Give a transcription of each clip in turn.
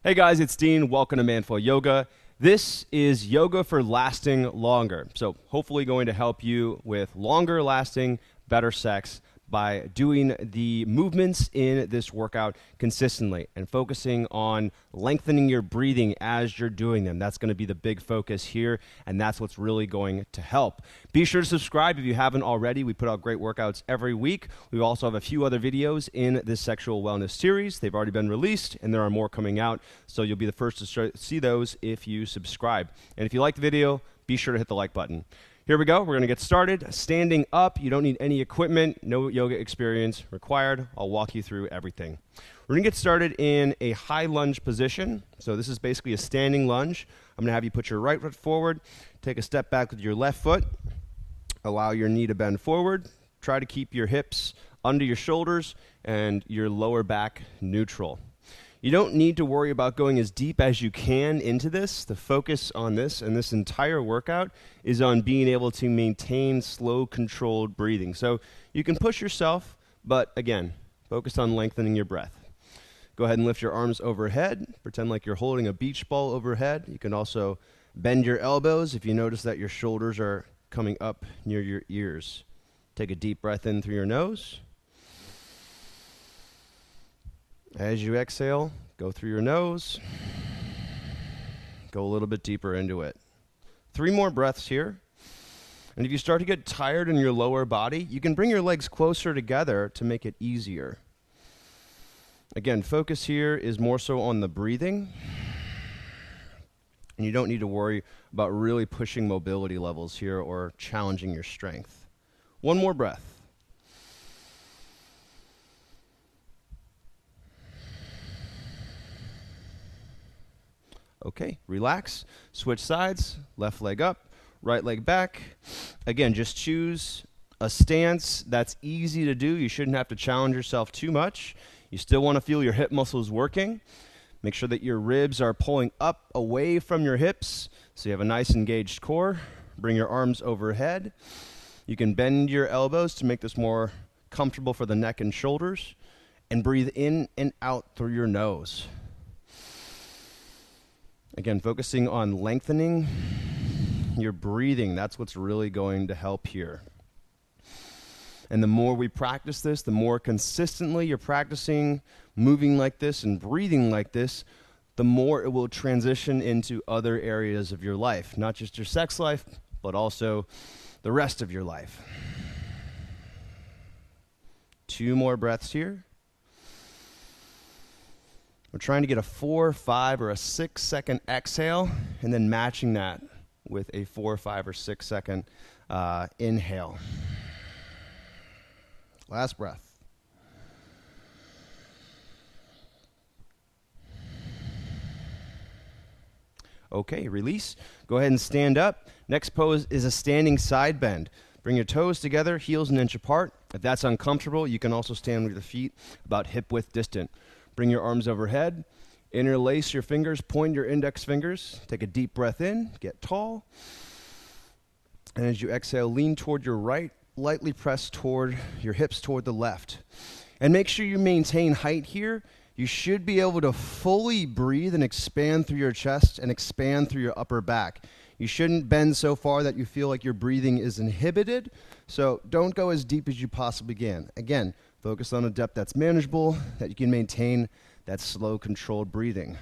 Hey guys, it's Dean. Welcome to Manful Yoga. This is yoga for lasting longer. So hopefully going to help you with longer lasting, better sex by doing the movements in this workout consistently and focusing on lengthening your breathing as you're doing them. That's going to be the big focus here, and that's what's really going to help. Be sure to subscribe if you haven't already. We put out great workouts every week. We also have a few other videos in this sexual wellness series. They've already been released, and there are more coming out, so you'll be the first to see those if you subscribe. And if you like the video, be sure to hit the like button. Here we go. We're going to get started. Standing up, you don't need any equipment, no yoga experience required. I'll walk you through everything. We're going to get started in a high lunge position. So this is basically a standing lunge. I'm going to have you put your right foot forward, take a step back with your left foot, allow your knee to bend forward, try to keep your hips under your shoulders and your lower back neutral. You don't need to worry about going as deep as you can into this. The focus on this and this entire workout is on being able to maintain slow, controlled breathing. So you can push yourself, but again, focus on lengthening your breath. Go ahead and lift your arms overhead. Pretend like you're holding a beach ball overhead. You can also bend your elbows if you notice that your shoulders are coming up near your ears. Take a deep breath in through your nose. As you exhale, go through your nose. Go a little bit deeper into it. 3 more breaths here. And if you start to get tired in your lower body, you can bring your legs closer together to make it easier. Again, focus here is more so on the breathing. And you don't need to worry about really pushing mobility levels here or challenging your strength. 1 more breath. Okay, relax, switch sides, left leg up, right leg back. Again, just choose a stance that's easy to do. You shouldn't have to challenge yourself too much. You still want to feel your hip muscles working. Make sure that your ribs are pulling up away from your hips so you have a nice engaged core. Bring your arms overhead. You can bend your elbows to make this more comfortable for the neck and shoulders. And breathe in and out through your nose. Again, focusing on lengthening your breathing. That's what's really going to help here. And the more we practice this, the more consistently you're practicing moving like this and breathing like this, the more it will transition into other areas of your life. Not just your sex life, but also the rest of your life. 2 more breaths here. We're trying to get a 4, 5, or a 6 second exhale, and then matching that with a 4, 5, or 6 second inhale. Last breath. Okay, release. Go ahead and stand up. Next pose is a standing side bend. Bring your toes together, heels an inch apart. If that's uncomfortable, you can also stand with your feet about hip width distant. Bring your arms overhead, interlace your fingers, point your index fingers, take a deep breath in, get tall. And as you exhale, lean toward your right, lightly press toward your hips toward the left. And make sure you maintain height here. You should be able to fully breathe and expand through your chest and expand through your upper back. You shouldn't bend so far that you feel like your breathing is inhibited. So don't go as deep as you possibly can. Again, focus on a depth that's manageable, that you can maintain that slow, controlled breathing.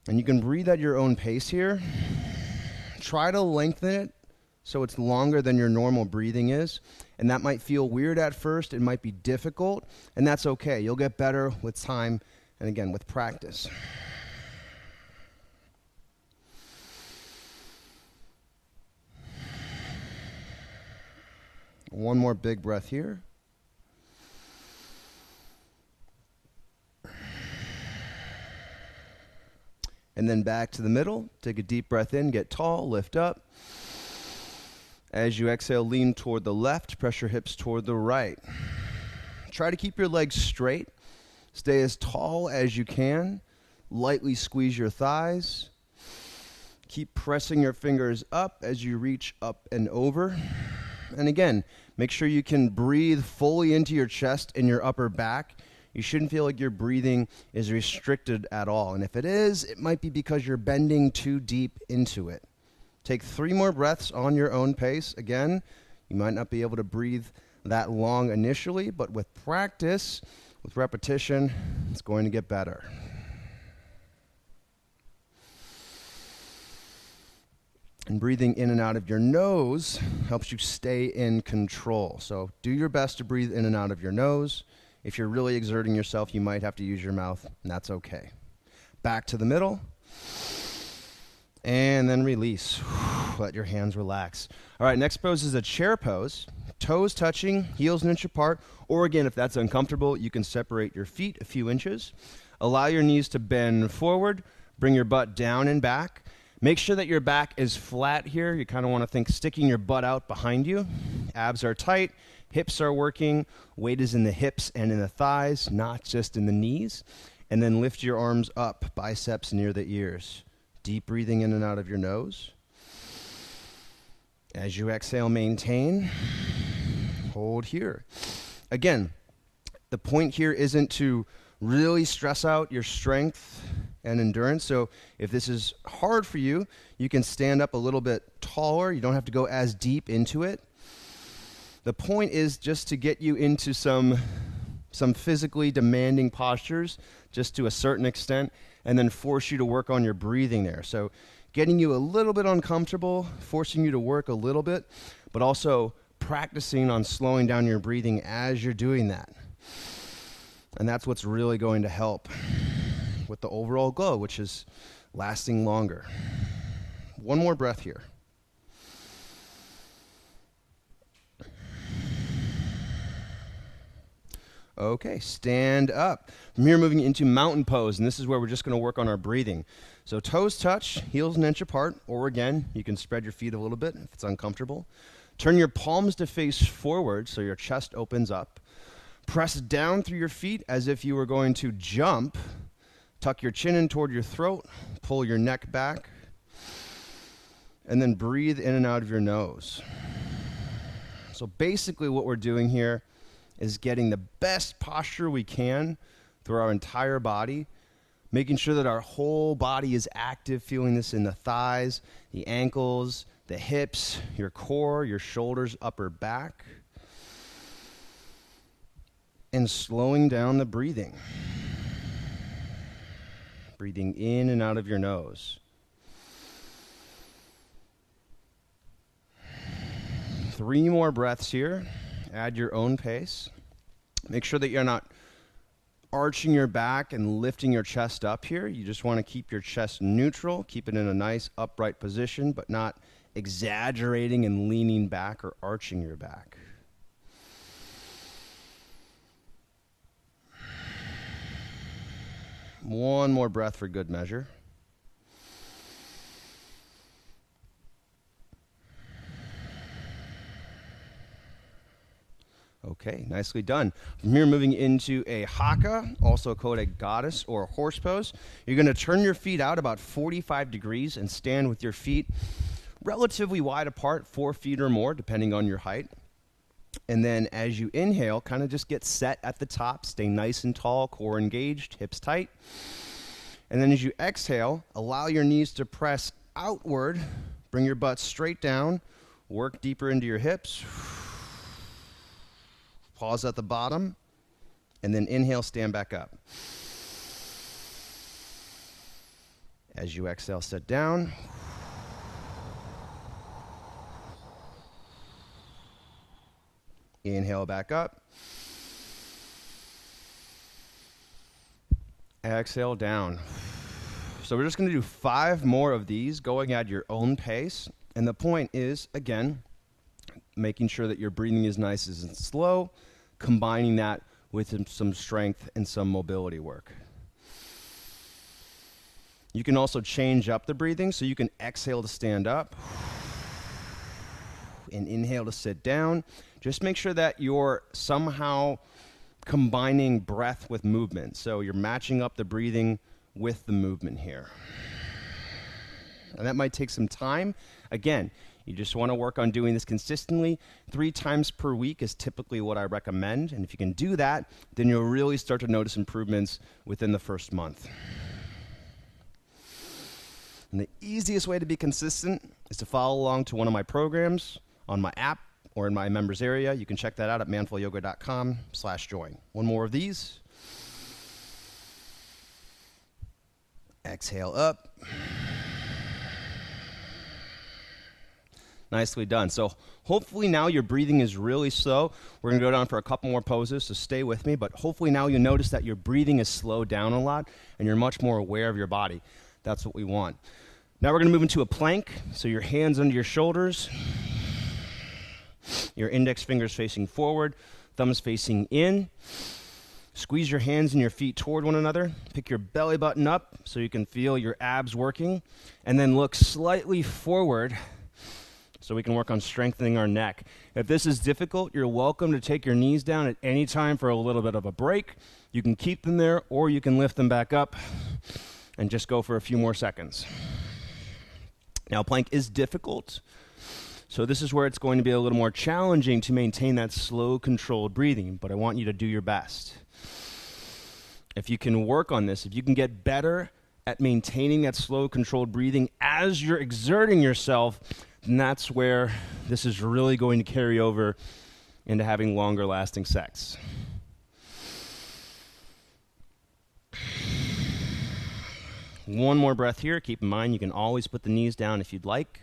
And you can breathe at your own pace here. Try to lengthen it so it's longer than your normal breathing is. And that might feel weird at first. It might be difficult, and that's okay. You'll get better with time and, again, with practice. One more big breath here. And then back to the middle. Take a deep breath in, get tall, lift up. As you exhale, lean toward the left, press your hips toward the right. Try to keep your legs straight. Stay as tall as you can. Lightly squeeze your thighs. Keep pressing your fingers up as you reach up and over. And again, make sure you can breathe fully into your chest and your upper back. you shouldn't feel like your breathing is restricted at all. And if it is, it might be because you're bending too deep into it. Take 3 more breaths on your own pace. Again, you might not be able to breathe that long initially, but with practice, with repetition, it's going to get better. And breathing in and out of your nose helps you stay in control. So do your best to breathe in and out of your nose. If you're really exerting yourself, you might have to use your mouth, and that's okay. Back to the middle. And then release. Let your hands relax. All right, next pose is a chair pose. Toes touching, heels an inch apart. Or again, if that's uncomfortable, you can separate your feet a few inches. Allow your knees to bend forward. Bring your butt down and back. Make sure that your back is flat here. You kind of want to think sticking your butt out behind you. Abs are tight. Hips are working. Weight is in the hips and in the thighs, not just in the knees. And then lift your arms up, biceps near the ears. Deep breathing in and out of your nose. As you exhale, maintain. Hold here. Again, the point here isn't to really stress out your strength and endurance. So if this is hard for you, you can stand up a little bit taller. You don't have to go as deep into it. The point is just to get you into some physically demanding postures, just to a certain extent, and then force you to work on your breathing there. So getting you a little bit uncomfortable, forcing you to work a little bit, but also practicing on slowing down your breathing as you're doing that. And that's what's really going to help with the overall glow, which is lasting longer. One more breath here. Okay, stand up. From here, moving into mountain pose, and this is where we're just going to work on our breathing. So toes touch, heels an inch apart, or again, you can spread your feet a little bit if it's uncomfortable. Turn your palms to face forward so your chest opens up. Press down through your feet as if you were going to jump. Tuck your chin in toward your throat, pull your neck back, and then breathe in and out of your nose. So basically what we're doing here is getting the best posture we can through our entire body, making sure that our whole body is active, feeling this in the thighs, the ankles, the hips, your core, your shoulders, upper back, and slowing down the breathing. Breathing in and out of your nose. 3 more breaths here. Add your own pace. Make sure that you're not arching your back and lifting your chest up here. You just want to keep your chest neutral, keep it in a nice upright position, but not exaggerating and leaning back or arching your back. One more breath for good measure. Okay, nicely done. From here, moving into a haka, also called a goddess or a horse pose. You're going to turn your feet out about 45 degrees and stand with your feet relatively wide apart, 4 feet or more, depending on your height. And then as you inhale, kind of just get set at the top, stay nice and tall, core engaged, hips tight. And then as you exhale, allow your knees to press outward, bring your butt straight down, work deeper into your hips. Pause at the bottom, and then inhale, stand back up. As you exhale, sit down. Inhale back up. Exhale down. So we're just going to do 5 more of these, going at your own pace. And the point is, again, making sure that your breathing is nice and slow, combining that with some strength and some mobility work. You can also change up the breathing, so you can exhale to stand up and inhale to sit down. Just make sure that you're somehow combining breath with movement. So you're matching up the breathing with the movement here. And that might take some time. Again, You just want to work on doing this consistently. 3 times per week is typically what I recommend. And if you can do that, then you'll really start to notice improvements within the first month. And the easiest way to be consistent is to follow along to one of my programs on my app or in my members area. You can check that out at manfulyoga.com/join. One more of these. Exhale up. Nicely done. So hopefully now your breathing is really slow. We're going to go down for a couple more poses, so stay with me. But hopefully now you notice that your breathing is slowed down a lot and you're much more aware of your body. That's what we want. Now we're going to move into a plank. So your hands under your shoulders. Your index fingers facing forward, thumbs facing in. Squeeze your hands and your feet toward one another. Pick your belly button up so you can feel your abs working. And then look slightly forward so we can work on strengthening our neck. If this is difficult, you're welcome to take your knees down at any time for a little bit of a break. You can keep them there or you can lift them back up and just go for a few more seconds. Now, plank is difficult. So this is where it's going to be a little more challenging to maintain that slow, controlled breathing, but I want you to do your best. If you can work on this, if you can get better at maintaining that slow, controlled breathing as you're exerting yourself, then that's where this is really going to carry over into having longer lasting sex. One more breath here. Keep in mind, you can always put the knees down if you'd like.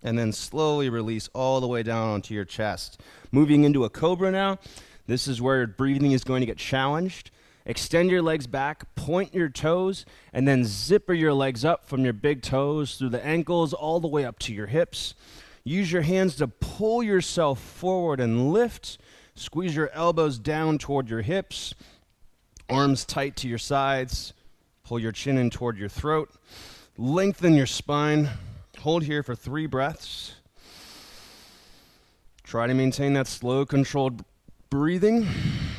And then slowly release all the way down onto your chest. Moving into a Cobra now. This is where your breathing is going to get challenged. Extend your legs back, point your toes, and then zipper your legs up from your big toes through the ankles all the way up to your hips. Use your hands to pull yourself forward and lift. Squeeze your elbows down toward your hips. Arms tight to your sides. Pull your chin in toward your throat. Lengthen your spine. Hold here for 3 breaths. Try to maintain that slow, controlled breathing.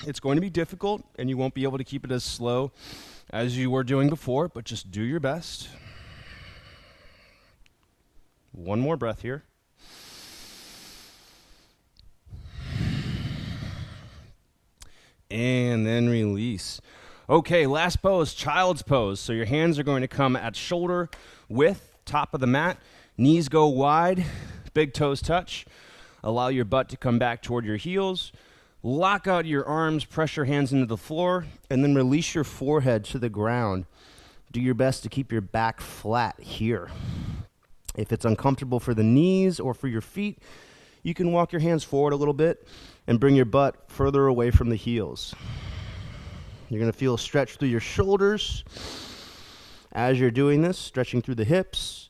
It's going to be difficult, and you won't be able to keep it as slow as you were doing before, but just do your best. One more breath here. And then release. Okay, last pose, child's pose. So your hands are going to come at shoulder width. Top of the mat, knees go wide, big toes touch. Allow your butt to come back toward your heels. Lock out your arms, press your hands into the floor, and then release your forehead to the ground. Do your best to keep your back flat here. If it's uncomfortable for the knees or for your feet, you can walk your hands forward a little bit and bring your butt further away from the heels. You're going to feel a stretch through your shoulders. As you're doing this, stretching through the hips,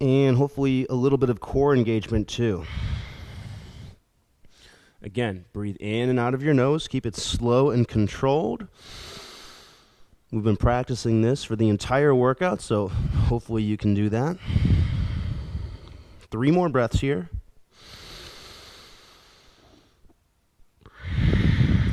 and hopefully a little bit of core engagement too. Again, breathe in and out of your nose. Keep it slow and controlled. We've been practicing this for the entire workout, so hopefully you can do that. 3 more breaths here.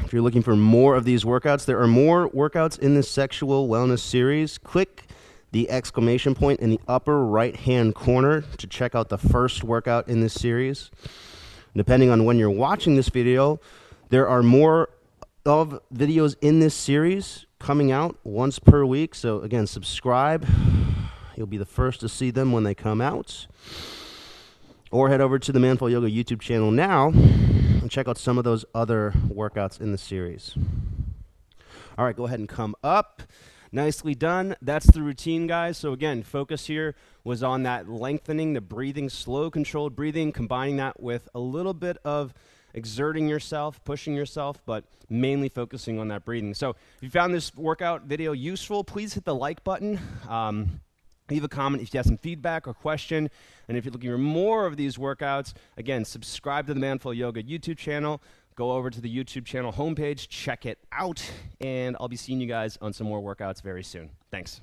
If you're looking for more of these workouts, there are more workouts in this sexual wellness series. Click the exclamation point in the upper right-hand corner to check out the first workout in this series. Depending on when you're watching this video, there are more of videos in this series coming out once per week. So again, subscribe. You'll be the first to see them when they come out. Or head over to the Manful Yoga YouTube channel now and check out some of those other workouts in the series. All right, go ahead and come up. Nicely done. That's the routine, guys. So again, focus here was on that lengthening, the breathing, slow, controlled breathing, combining that with a little bit of exerting yourself, pushing yourself, but mainly focusing on that breathing. So if you found this workout video useful, please hit the like button. Leave a comment if you have some feedback or question. And if you're looking for more of these workouts, again, subscribe to the Manful Yoga YouTube channel. Go over to the YouTube channel homepage, check it out, and I'll be seeing you guys on some more workouts very soon. Thanks.